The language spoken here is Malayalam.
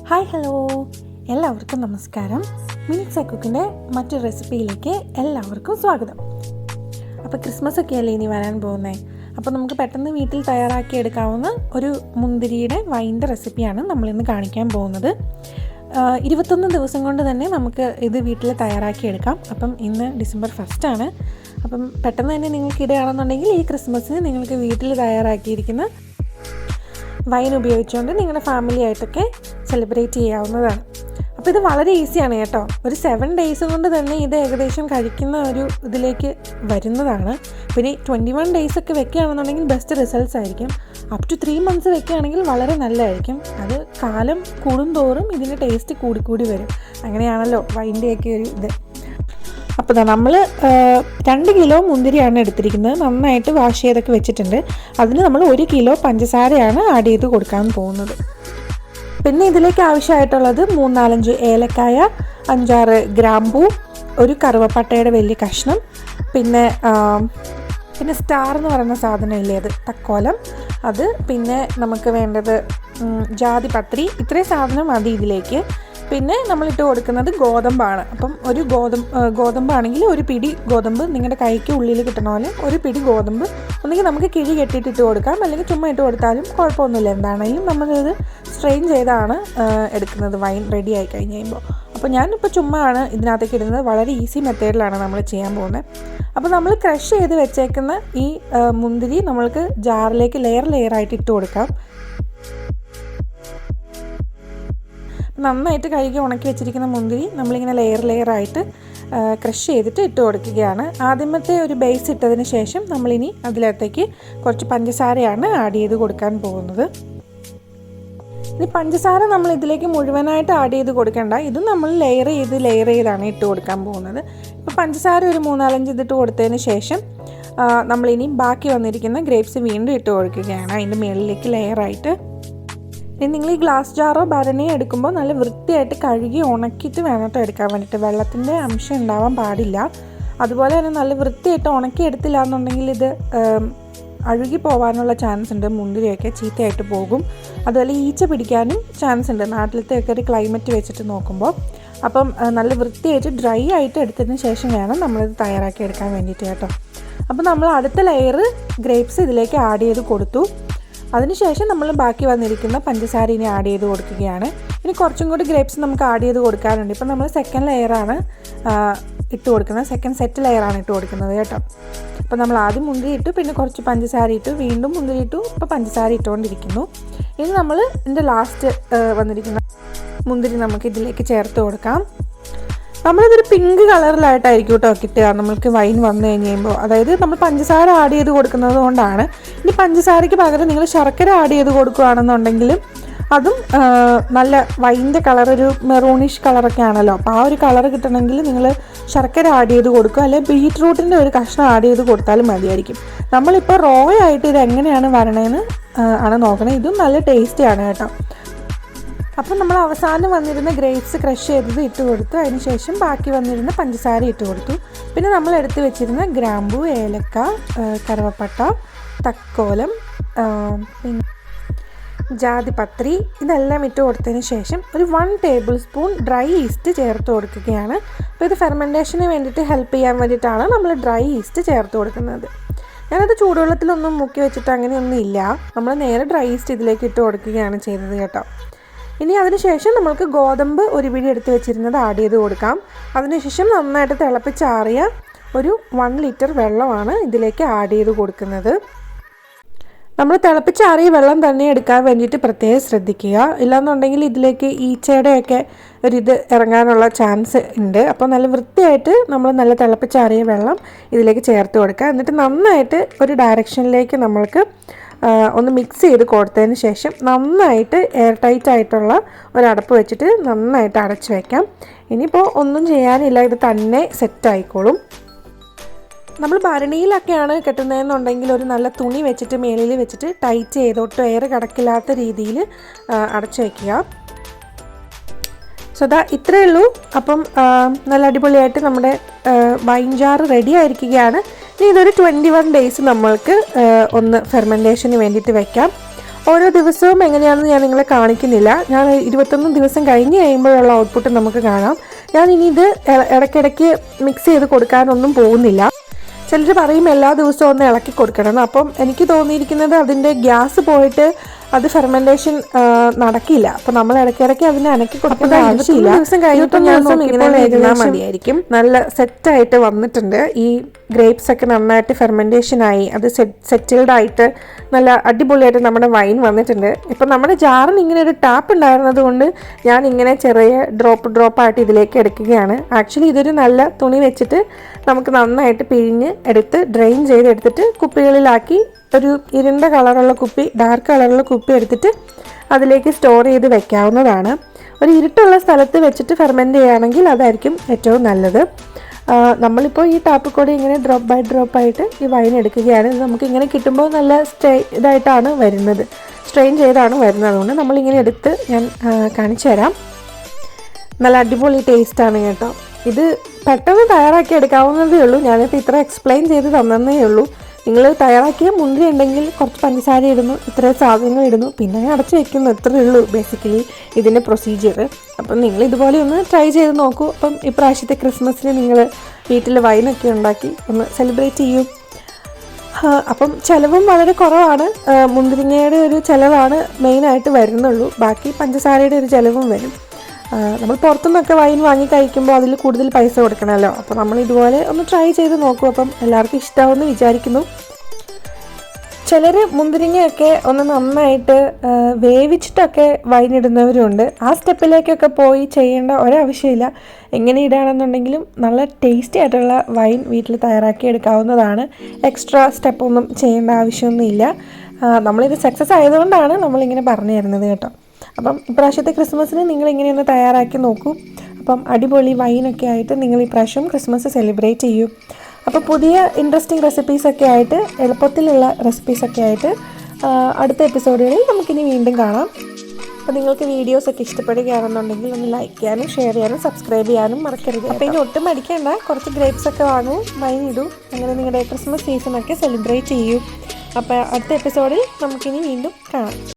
ഹായ് ഹലോ, എല്ലാവർക്കും നമസ്കാരം. മിനിറ്റ്സ് കുക്കിൻ്റെ മറ്റൊരു റെസിപ്പിയിലേക്ക് എല്ലാവർക്കും സ്വാഗതം. അപ്പോൾ ക്രിസ്മസ് ഒക്കെ അല്ലേ ഇനി വരാൻ പോകുന്നത്. അപ്പോൾ നമുക്ക് പെട്ടെന്ന് വീട്ടിൽ തയ്യാറാക്കി എടുക്കാവുന്ന ഒരു മുന്തിരിയുടെ വൈൻ്റെ റെസിപ്പിയാണ് നമ്മളിന്ന് കാണിക്കാൻ പോകുന്നത്. 21 ദിവസം കൊണ്ട് തന്നെ നമുക്ക് ഇത് വീട്ടിൽ തയ്യാറാക്കി എടുക്കാം. അപ്പം ഇന്ന് ഡിസംബർ 1 അപ്പം പെട്ടെന്ന് തന്നെ നിങ്ങൾക്ക് ഇടുകയാണെന്നുണ്ടെങ്കിൽ ഈ ക്രിസ്മസിന് നിങ്ങൾക്ക് വീട്ടിൽ തയ്യാറാക്കിയിരിക്കുന്ന വൈൻ ഉപയോഗിച്ചുകൊണ്ട് നിങ്ങളുടെ ഫാമിലി ആയിട്ടൊക്കെ സെലിബ്രേറ്റ് ചെയ്യാവുന്നതാണ്. അപ്പോൾ ഇത് വളരെ ഈസിയാണ് കേട്ടോ. ഒരു 7 days കൊണ്ട് തന്നെ ഇത് ഏകദേശം കഴിക്കുന്ന ഒരു ഇതിലേക്ക് വരുന്നതാണ്. പിന്നെ 21 days ഒക്കെ വെക്കുകയാണെന്നുണ്ടെങ്കിൽ ബെസ്റ്റ് റിസൾട്ട്സ് ആയിരിക്കും. അപ് ടു 3 months വെക്കുകയാണെങ്കിൽ വളരെ നല്ലതായിരിക്കും. അത് കാലം കൂടുന്തോറും ഇതിൻ്റെ ടേസ്റ്റ് കൂടിക്കൂടി വരും. അങ്ങനെയാണല്ലോ വൈൻ്റെയൊക്കെ ഒരു ഇത്. അപ്പോൾ നമ്മൾ 2 കിലോ മുന്തിരിയാണ് എടുത്തിരിക്കുന്നത്. നന്നായിട്ട് വാഷ് ചെയ്തൊക്കെ വെച്ചിട്ടുണ്ട്. അതിന് നമ്മൾ 1 കിലോ പഞ്ചസാരയാണ് ആഡ് ചെയ്ത് കൊടുക്കാൻ പോകുന്നത്. പിന്നെ ഇതിലേക്ക് ആവശ്യമായിട്ടുള്ളത് 3-4 ഏലക്കായ, 5-6 ഗ്രാമ്പൂ, ഒരു കറുവപ്പട്ടയുടെ വലിയ കഷ്ണം, പിന്നെ സ്റ്റാർ എന്ന് പറയുന്ന സാധനം ഇല്ലേ, അത് തക്കോലം, അത്, പിന്നെ നമുക്ക് വേണ്ടത് ജാതിപത്രി. ഇത്രയും സാധനം മതി ഇതിലേക്ക്. പിന്നെ നമ്മളിട്ട് കൊടുക്കുന്നത് ഗോതമ്പാണ്. അപ്പം ഒരു ഗോതമ്പാണെങ്കിൽ ഒരു പിടി ഗോതമ്പ് നിങ്ങളുടെ കൈക്ക് ഉള്ളിൽ കിട്ടണ പോലെ ഒരു പിടി ഗോതമ്പ് ഒന്നെങ്കിൽ നമുക്ക് കിഴി കെട്ടിയിട്ട് ഇട്ട് കൊടുക്കാം, അല്ലെങ്കിൽ ചുമ്മാ ഇട്ട് കൊടുത്താലും കുഴപ്പമൊന്നുമില്ല. എന്താണെങ്കിലും നമ്മളിത് സ്ട്രെയിൻ ചെയ്താണ് എടുക്കുന്നത് വൈൻ റെഡി ആയി കഴിഞ്ഞ് കഴിയുമ്പോൾ. അപ്പോൾ ഞാനിപ്പോൾ ചുമ്മാ ആണ് ഇതിനകത്തേക്ക് ഇടുന്നത്. വളരെ ഈസി മെത്തേഡിലാണ് നമ്മൾ ചെയ്യാൻ പോകുന്നത്. അപ്പോൾ നമ്മൾ ക്രഷ് ചെയ്ത് വെച്ചേക്കുന്ന ഈ മുന്തിരി നമ്മൾക്ക് ജാറിലേക്ക് ലെയറായിട്ട് ഇട്ട് കൊടുക്കാം. നന്നായിട്ട് കഴുകി ഉണക്കി വെച്ചിരിക്കുന്ന മുന്തിരി നമ്മളിങ്ങനെ ലെയറായിട്ട് ക്രഷ് ചെയ്തിട്ട് ഇട്ട് കൊടുക്കുകയാണ്. ആദ്യമത്തെ ഒരു ബേസ് ഇട്ടതിന് ശേഷം നമ്മളിനി അതിനകത്തേക്ക് കുറച്ച് പഞ്ചസാരയാണ് ആഡ് ചെയ്ത് കൊടുക്കാൻ പോകുന്നത്. ഇനി പഞ്ചസാര നമ്മൾ ഇതിലേക്ക് മുഴുവനായിട്ട് ആഡ് ചെയ്ത് കൊടുക്കേണ്ട. ഇത് നമ്മൾ ലെയർ ചെയ്താണ് ഇട്ട് കൊടുക്കാൻ പോകുന്നത്. ഇപ്പോൾ പഞ്ചസാര ഒരു 3-4 ഇതിട്ട് കൊടുത്തതിന് ശേഷം നമ്മളിനി ബാക്കി വന്നിരിക്കുന്ന ഗ്രേപ്സ് വീണ്ടും ഇട്ട് കൊടുക്കുകയാണ് അതിൻ്റെ മുകളിലേക്ക് ലെയറായിട്ട്. ഇനി നിങ്ങൾ ഈ ഗ്ലാസ് ജാറോ ഭരണിയോ എടുക്കുമ്പോൾ നല്ല വൃത്തിയായിട്ട് കഴുകി ഉണക്കിയിട്ട് വേണം കേട്ടോ എടുക്കാൻ വേണ്ടിയിട്ട്. വെള്ളത്തിൻ്റെ അംശം ഉണ്ടാവാൻ പാടില്ല. അതുപോലെ തന്നെ നല്ല വൃത്തിയായിട്ട് ഉണക്കി എടുത്തില്ല എന്നുണ്ടെങ്കിൽ ഇത് അഴുകി പോകാനുള്ള ചാൻസ് ഉണ്ട്. മുന്തിരിയൊക്കെ ചീത്തയായിട്ട് പോകും. അതുപോലെ ഈച്ച പിടിക്കാനും ചാൻസ് ഉണ്ട് നാട്ടിലത്തെയൊക്കെ ഒരു ക്ലൈമറ്റ് വെച്ചിട്ട് നോക്കുമ്പോൾ. അപ്പം നല്ല വൃത്തിയായിട്ട് ഡ്രൈ ആയിട്ട് എടുത്തതിന് ശേഷം വേണം നമ്മളിത് തയ്യാറാക്കി എടുക്കാൻ വേണ്ടിയിട്ട് കേട്ടോ. അപ്പോൾ നമ്മൾ അടുത്ത ലെയർ ഗ്രേപ്സ് ഇതിലേക്ക് ആഡ് ചെയ്ത് കൊടുത്തു. അതിനുശേഷം നമ്മൾ ബാക്കി വന്നിരിക്കുന്ന പഞ്ചസാര ഇനി ആഡ് ചെയ്ത് കൊടുക്കുകയാണ്. ഇനി കുറച്ചും കൂടി ഗ്രേപ്സ് നമുക്ക് ആഡ് ചെയ്ത് കൊടുക്കാറുണ്ട്. ഇപ്പം നമ്മൾ സെക്കൻഡ് ലെയറാണ് ഇട്ട് കൊടുക്കുന്നത്. സെക്കൻഡ് സെറ്റ് ലെയറാണ് ഇട്ട് കൊടുക്കുന്നത് കേട്ടോ. അപ്പോൾ നമ്മൾ ആദ്യം മുന്തിരി ഇട്ടു, പിന്നെ കുറച്ച് പഞ്ചസാര ഇട്ടു, വീണ്ടും മുന്തിരി ഇട്ടു, ഇപ്പോൾ പഞ്ചസാര ഇട്ടുകൊണ്ടിരിക്കുന്നു. ഇനി നമ്മൾ ഇതിൻ്റെ ലാസ്റ്റ് വന്നിരിക്കുന്ന മുന്തിരി നമുക്ക് ഇതിലേക്ക് ചേർത്ത് കൊടുക്കാം. നമ്മളിതൊരു പിങ്ക് കളറിലായിട്ടായിരിക്കും കേട്ടോ കിട്ടുക നമ്മൾക്ക് വൈൻ വന്നു കഴിയുമ്പോൾ. അതായത് നമ്മൾ പഞ്ചസാര ആഡ് ചെയ്ത് കൊടുക്കുന്നത് കൊണ്ടാണ്. ഇനി പഞ്ചസാരയ്ക്ക് പകരം നിങ്ങൾ ശർക്കര ആഡ് ചെയ്ത് കൊടുക്കുകയാണെന്നുണ്ടെങ്കിൽ അതും നല്ല വൈൻ്റെ കളർ, ഒരു മെറൂണിഷ് കളറൊക്കെ ആണല്ലോ. അപ്പോൾ ആ ഒരു കളർ കിട്ടണമെങ്കിൽ നിങ്ങൾ ശർക്കര ആഡ് ചെയ്ത് കൊടുക്കുക, അല്ലെങ്കിൽ ബീറ്റ്റൂട്ടിൻ്റെ ഒരു കഷ്ണം ആഡ് ചെയ്ത് കൊടുത്താലും മതിയായിരിക്കും. നമ്മളിപ്പോൾ റോ ആയിട്ട് ഇത് എങ്ങനെയാണ് വരണേന്ന് ആണ് നോക്കണത്. ഇതും നല്ല ടേസ്റ്റിയാണ് കേട്ടോ. അപ്പം നമ്മൾ അവസാനം വന്നിരുന്ന ഗ്രേപ്സ് ക്രഷ് ചെയ്തത് ഇട്ട് കൊടുത്തു. അതിനുശേഷം ബാക്കി വന്നിരുന്ന പഞ്ചസാര ഇട്ട് കൊടുത്തു. പിന്നെ നമ്മൾ എടുത്ത് വെച്ചിരുന്ന ഗ്രാമ്പൂ, ഏലക്ക, കറുവപ്പട്ട, തക്കോലം, പിന്നെ ജാതിപത്രി, ഇതെല്ലാം ഇട്ട് കൊടുത്തതിന് ശേഷം ഒരു 1 tablespoon ഡ്രൈ ഈസ്റ്റ് ചേർത്ത് കൊടുക്കുകയാണ്. അപ്പോൾ ഇത് ഫെർമെൻറ്റേഷന് വേണ്ടിയിട്ട് ഹെൽപ്പ് ചെയ്യാൻ വേണ്ടിയിട്ടാണ് നമ്മൾ ഡ്രൈ ഈസ്റ്റ് ചേർത്ത് കൊടുക്കുന്നത്. ഞാനത് ചൂടുവെള്ളത്തിലൊന്നും മുക്കി വെച്ചിട്ട് അങ്ങനെയൊന്നും ഇല്ല. നമ്മൾ നേരെ ഡ്രൈ ഈസ്റ്റ് ഇതിലേക്ക് ഇട്ട് കൊടുക്കുകയാണ് ചെയ്തത് കേട്ടോ. ഇനി അതിനുശേഷം നമുക്ക് ഗോതമ്പ് ഒരു പിടി എടുത്ത് വെച്ചിരുന്നത് ആഡ് ചെയ്ത് കൊടുക്കാം. അതിനുശേഷം നന്നായിട്ട് തിളപ്പിച്ചാറിയ ഒരു 1 liter വെള്ളമാണ് ഇതിലേക്ക് ആഡ് ചെയ്ത് കൊടുക്കുന്നത്. നമ്മൾ തിളപ്പിച്ചാറിയ വെള്ളം തന്നെ എടുക്കാൻ വേണ്ടിയിട്ട് പ്രത്യേകം ശ്രദ്ധിക്കുക. ഇല്ലാന്നുണ്ടെങ്കിൽ ഇതിലേക്ക് ഈച്ചയുടെയൊക്കെ ഒരിത് ഇറങ്ങാനുള്ള ചാൻസ് ഉണ്ട്. അപ്പോൾ നല്ല വൃത്തിയായിട്ട് നമ്മൾ നല്ല തിളപ്പിച്ചാറിയ വെള്ളം ഇതിലേക്ക് ചേർത്ത് കൊടുക്കുക. എന്നിട്ട് നന്നായിട്ട് ഒരു ഡയറക്ഷനിലേക്ക് നമ്മൾക്ക് ഒന്ന് മിക്സ് ചെയ്ത് കൊടുത്തതിന് ശേഷം നന്നായിട്ട് എയർ ടൈറ്റ് ആയിട്ടുള്ള ഒരടപ്പ് വെച്ചിട്ട് നന്നായിട്ട് അടച്ച് വയ്ക്കാം. ഇനിയിപ്പോൾ ഒന്നും ചെയ്യാനില്ല, ഇത് തന്നെ സെറ്റായിക്കോളും. നമ്മൾ ഭരണിയിലൊക്കെയാണ് കെട്ടുന്നതെന്നുണ്ടെങ്കിൽ ഒരു നല്ല തുണി വെച്ചിട്ട് മേലിൽ വെച്ചിട്ട് ടൈറ്റ് ചെയ്തോട്ട് എയർ കിടക്കില്ലാത്ത രീതിയിൽ അടച്ചു വയ്ക്കുക. സോ ഇത്രയേ ഉള്ളൂ. അപ്പം നല്ല അടിപൊളിയായിട്ട് നമ്മുടെ വൈൻ ജാർ റെഡി ആയിരിക്കുകയാണ്. ഇനി ഇതൊരു 21 days നമ്മൾക്ക് ഒന്ന് ഫെർമെൻറ്റേഷന് വേണ്ടിയിട്ട് വെക്കാം. ഓരോ ദിവസവും എങ്ങനെയാണെന്ന് ഞാൻ നിങ്ങളെ കാണിക്കുന്നില്ല. ഞാൻ 21 ദിവസം കഴിഞ്ഞ് കഴിയുമ്പോഴുള്ള ഔട്ട്പുട്ട് നമുക്ക് കാണാം. ഞാൻ ഇനി ഇത് ഇടയ്ക്കിടയ്ക്ക് മിക്സ് ചെയ്ത് കൊടുക്കാനൊന്നും പോകുന്നില്ല. ചിലർ പറയും എല്ലാ ദിവസവും ഒന്ന് ഇളക്കി കൊടുക്കണം. അപ്പം എനിക്ക് തോന്നിയിരിക്കുന്നത് അതിൻ്റെ ഗ്യാസ് പോയിട്ട് അത് ഫെർമെൻറ്റേഷൻ നടക്കില്ല. അപ്പം നമ്മൾ ഇടയ്ക്കിടയ്ക്ക് അതിനെ അനക്കി കൊടുക്കേണ്ട ആവശ്യമില്ല. ദിവസം കഴിഞ്ഞിട്ട് മതിയായിരിക്കും. നല്ല സെറ്റായിട്ട് വന്നിട്ടുണ്ട്. ഈ ഗ്രേപ്സ് ഒക്കെ നന്നായിട്ട് ഫെർമെൻറ്റേഷനായി അത് സെറ്റിൽഡ് ആയിട്ട് നല്ല അടിപൊളിയായിട്ട് നമ്മുടെ വൈൻ വന്നിട്ടുണ്ട്. ഇപ്പം നമ്മുടെ ജാറിന് ഇങ്ങനെ ഒരു ടാപ്പ് ഉണ്ടായിരുന്നത് കൊണ്ട് ഞാൻ ഇങ്ങനെ ചെറിയ ഡ്രോപ്പായിട്ട് ഇതിലേക്ക് എടുക്കുകയാണ്. ആക്ച്വലി ഇതൊരു നല്ല തുണി വെച്ചിട്ട് നമുക്ക് നന്നായിട്ട് പിഴിഞ്ഞ് എടുത്ത് ഡ്രെയിൻ ചെയ്തെടുത്തിട്ട് കുപ്പികളിലാക്കി ഒരു ഇരുണ്ട കളറുള്ള കുപ്പി, ഡാർക്ക് കളറുള്ള കുപ്പി എടുത്തിട്ട് അതിലേക്ക് സ്റ്റോർ ചെയ്ത് വെക്കാവുന്നതാണ്. ഒരു ഇരുട്ടുള്ള സ്ഥലത്ത് വെച്ചിട്ട് ഫെർമെൻറ്റ് ചെയ്യുകയാണെങ്കിൽ അതായിരിക്കും ഏറ്റവും നല്ലത്. നമ്മളിപ്പോൾ ഈ ടാപ്പിൽ കൂടി ഇങ്ങനെ ഡ്രോപ്പ് ബൈ ഡ്രോപ്പായിട്ട് ഈ വൈൻ എടുക്കുകയാണ്. ഇത് നമുക്കിങ്ങനെ കിട്ടുമ്പോൾ നല്ല ഇതായിട്ടാണ് വരുന്നത്, സ്ട്രെയിൻ ചെയ്താണ് വരുന്നത്. അതുകൊണ്ട് നമ്മളിങ്ങനെ എടുത്ത് ഞാൻ കാണിച്ചു തരാം. നല്ല അടിപൊളി ടേസ്റ്റാണ് കേട്ടോ. ഇത് പെട്ടെന്ന് തയ്യാറാക്കി എടുക്കാവുന്നതേ ഉള്ളൂ. ഞാനിപ്പോൾ ഇത്ര എക്സ്പ്ലെയിൻ ചെയ്ത് തന്നേ ഉള്ളൂ. നിങ്ങൾ തയ്യാറാക്കിയ മുന്തിരി ഉണ്ടെങ്കിൽ കുറച്ച് പഞ്ചസാര ഇടുന്നു, ഇത്രയും സാധനങ്ങൾ ഇടുന്നു, പിന്നെ അടച്ചു വയ്ക്കുന്നു. ഇത്രയേ ഉള്ളൂ ബേസിക്കലി ഇതിൻ്റെ പ്രൊസീജിയർ. അപ്പം നിങ്ങൾ ഇതുപോലെ ഒന്ന് ട്രൈ ചെയ്ത് നോക്കൂ. അപ്പം ഇപ്രാവശ്യത്തെ ക്രിസ്മസിന് നിങ്ങൾ വീട്ടിൽ വൈനൊക്കെ ഉണ്ടാക്കി ഒന്ന് സെലിബ്രേറ്റ് ചെയ്യൂ. അപ്പം ചിലവും വളരെ കുറവാണ്. മുന്തിരിങ്ങയുടെ ഒരു ചിലവാണ് മെയിനായിട്ട് വരുന്നുള്ളൂ. ബാക്കി പഞ്ചസാരയുടെ ഒരു ചിലവും വരും. നമ്മൾ പുറത്തുനിന്നൊക്കെ വൈൻ വാങ്ങി കഴിക്കുമ്പോൾ അതിൽ കൂടുതൽ പൈസ കൊടുക്കണമല്ലോ. അപ്പോൾ നമ്മൾ ഇതുപോലെ ഒന്ന് ട്രൈ ചെയ്ത് നോക്കൂ. അപ്പം എല്ലാവർക്കും ഇഷ്ടമാവുമെന്ന് വിചാരിക്കുന്നു. ചിലർ മുന്തിരിങ്ങയൊക്കെ ഒന്ന് നന്നായിട്ട് വേവിച്ചിട്ടൊക്കെ വൈൻ ഇടുന്നവരുണ്ട്. ആ സ്റ്റെപ്പിലേക്കൊക്കെ പോയി ചെയ്യേണ്ട ഒരാവശ്യമില്ല. എങ്ങനെ ഇടുകയാണെന്നുണ്ടെങ്കിലും നല്ല ടേസ്റ്റി ആയിട്ടുള്ള വൈൻ വീട്ടിൽ തയ്യാറാക്കി എടുക്കാവുന്നതാണ്. എക്സ്ട്രാ സ്റ്റെപ്പൊന്നും ചെയ്യേണ്ട ആവശ്യമൊന്നുമില്ല. നമ്മളിത് സക്സസ് ആയതുകൊണ്ടാണ് നമ്മളിങ്ങനെ പറഞ്ഞു തരുന്നത് കേട്ടോ. അപ്പം ഇപ്രാവശ്യത്തെ ക്രിസ്മസിന് നിങ്ങളിങ്ങനെയൊന്ന് തയ്യാറാക്കി നോക്കൂ. അപ്പം അടിപൊളി വൈനൊക്കെ ആയിട്ട് നിങ്ങൾ ഇപ്രാവശ്യം ക്രിസ്മസ് സെലിബ്രേറ്റ് ചെയ്യൂ. അപ്പോൾ പുതിയ ഇൻട്രസ്റ്റിംഗ് റെസിപ്പീസൊക്കെ ആയിട്ട്, എളുപ്പത്തിലുള്ള റെസിപ്പീസൊക്കെ ആയിട്ട് അടുത്ത എപ്പിസോഡുകളിൽ നമുക്കിനി വീണ്ടും കാണാം. അപ്പോൾ നിങ്ങൾക്ക് വീഡിയോസൊക്കെ ഇഷ്ടപ്പെടുകയാണെന്നുണ്ടെങ്കിൽ ഒന്ന് ലൈക്ക് ചെയ്യാനും ഷെയർ ചെയ്യാനും സബ്സ്ക്രൈബ് ചെയ്യാനും മറക്കരുത്. അപ്പോൾ ഇനി ഒട്ടും മടിക്കേണ്ട, കുറച്ച് ഗ്രേപ്സൊക്കെ വാങ്ങൂ, വൈൻ ഇടൂ, അങ്ങനെ നിങ്ങളുടെ ക്രിസ്മസ് സീസണൊക്കെ സെലിബ്രേറ്റ് ചെയ്യൂ. അപ്പോൾ അടുത്ത എപ്പിസോഡിൽ നമുക്കിനി വീണ്ടും കാണാം.